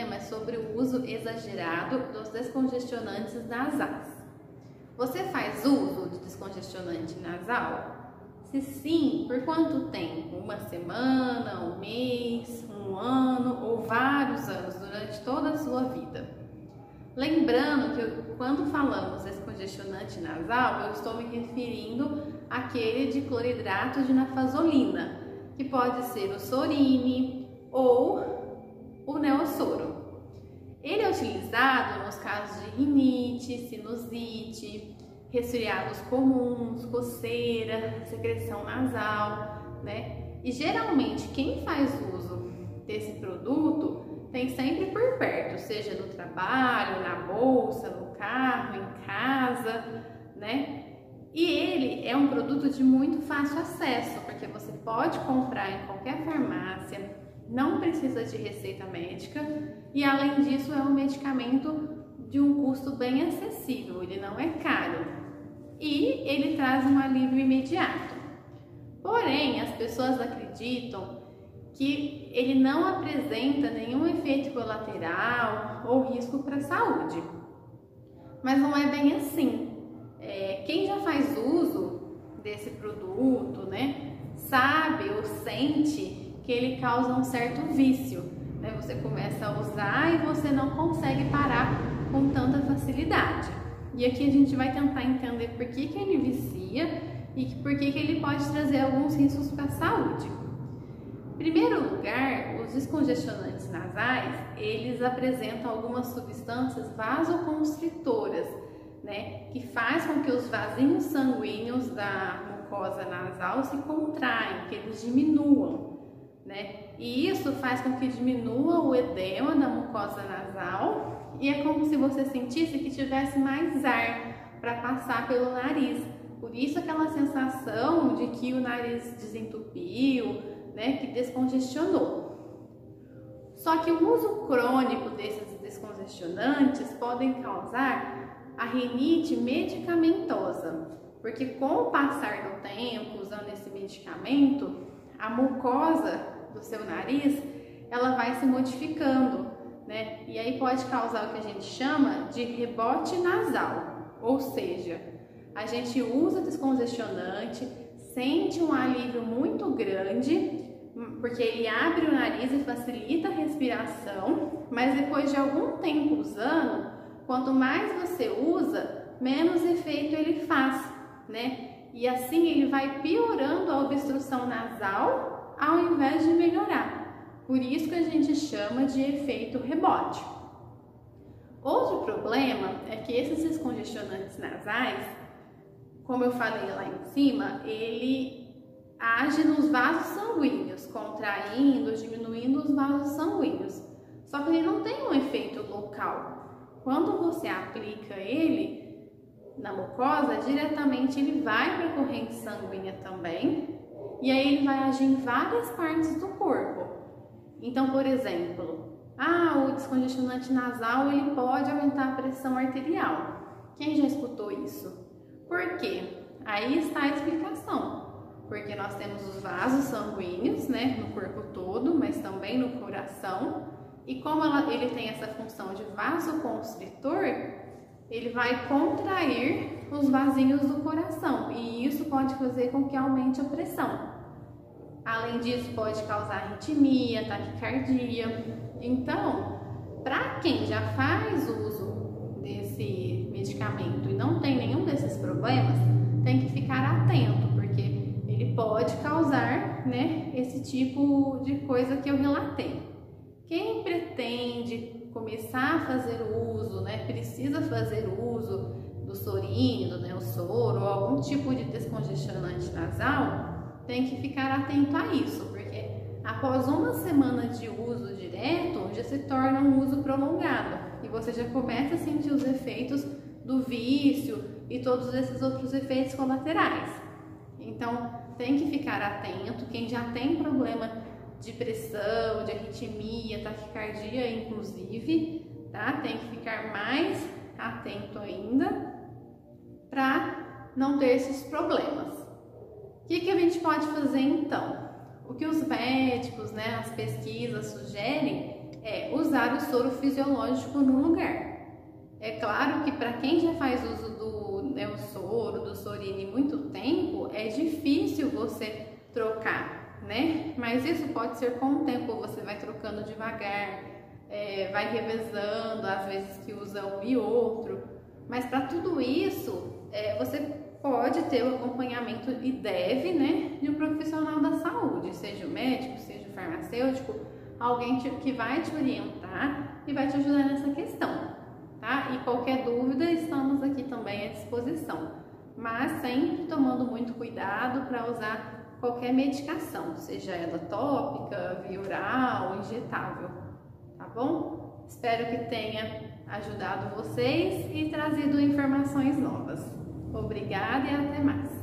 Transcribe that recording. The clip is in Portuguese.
problema é sobre o uso exagerado dos descongestionantes nasais. Você faz uso de descongestionante nasal? Se sim, por quanto tempo? Uma semana, um mês, um ano ou vários anos durante toda a sua vida? Lembrando que quando falamos descongestionante nasal, eu estou me referindo àquele de cloridrato de nafazolina, que pode ser o Sorine ou o Neossoro. Ele é utilizado nos casos de rinite, sinusite, resfriados comuns, coceira, secreção nasal, né? E geralmente quem faz uso desse produto tem sempre por perto, seja no trabalho, na bolsa, no carro, em casa, né? E ele é um produto de muito fácil acesso, porque você pode comprar em qualquer farmácia, não precisa de receita médica e além disso é um medicamento de um custo bem acessível, ele não é caro. E ele traz um alívio imediato. Porém, as pessoas acreditam que ele não apresenta nenhum efeito colateral ou risco para a saúde. Mas não é bem assim. Quem já faz uso desse produto, né, sabe ou sente que ele causa um certo vício, né? Você começa a usar e você não consegue parar com tanta facilidade. E aqui a gente vai tentar entender por que ele vicia e por que ele pode trazer alguns riscos para a saúde. Em primeiro lugar, os descongestionantes nasais, eles apresentam algumas substâncias vasoconstritoras, né, que faz com que os vasinhos sanguíneos da mucosa nasal se contraem, que eles diminuam, né? E isso faz com que diminua o edema da mucosa nasal e é como se você sentisse que tivesse mais ar para passar pelo nariz. Por isso aquela sensação de que o nariz desentupiu, né, que descongestionou. Só que o uso crônico desses descongestionantes podem causar a rinite medicamentosa, porque com o passar do tempo, usando esse medicamento, a mucosa do seu nariz, ela vai se modificando, né? E aí pode causar o que a gente chama de rebote nasal, ou seja, a gente usa descongestionante, sente um alívio muito grande, porque ele abre o nariz e facilita a respiração, mas depois de algum tempo usando, quanto mais você usa, menos efeito ele faz, né? E assim ele vai piorando a obstrução nasal ao invés de melhorar. Por isso que a gente chama de efeito rebote. Outro problema é que esses descongestionantes nasais, como eu falei lá em cima, ele age nos vasos sanguíneos, contraindo, diminuindo os vasos sanguíneos. Só que ele não tem um efeito local. Quando você aplica ele na mucosa, diretamente ele vai para a corrente sanguínea também, e aí ele vai agir em várias partes do corpo. Então, por exemplo, o descongestionante nasal ele pode aumentar a pressão arterial. Quem já escutou isso? Por quê? Aí está a explicação. Porque nós temos os vasos sanguíneos, né, no corpo todo, mas também no coração. E como ele tem essa função de vasoconstritor, ele vai contrair os vasinhos do coração. E isso pode fazer com que aumente a pressão. Além disso, pode causar arritmia, taquicardia. Então, para quem já faz uso desse medicamento e não tem nenhum desses problemas, tem que ficar atento, porque ele pode causar, né, esse tipo de coisa que eu relatei. Quem pretende começar a fazer uso, né, precisa fazer uso do Sorine, do Neossoro ou algum tipo de descongestionante nasal, tem que ficar atento a isso, porque após uma semana de uso direto, já se torna um uso prolongado e você já começa a sentir os efeitos do vício e todos esses outros efeitos colaterais. Então, tem que ficar atento, quem já tem problema de pressão, de arritmia, taquicardia, inclusive, tá? Tem que ficar mais atento ainda para não ter esses problemas. O que a gente pode fazer então? O que os médicos, né, as pesquisas sugerem é usar o soro fisiológico no lugar. É claro que para quem já faz uso do Neosoro, do Sorine muito tempo, é difícil você trocar, né? Mas isso pode ser com o tempo, você vai trocando devagar, vai revezando, às vezes que usa um e outro. Mas para tudo isso, você pode ter o acompanhamento e deve, né, de um profissional da saúde, seja o médico, seja o farmacêutico, alguém que vai te orientar e vai te ajudar nessa questão. Tá? E qualquer dúvida, estamos aqui também à disposição, mas sempre tomando muito cuidado para usar qualquer medicação, seja ela tópica, via oral, injetável, tá bom? Espero que tenha ajudado vocês e trazido informações novas. Obrigada e até mais!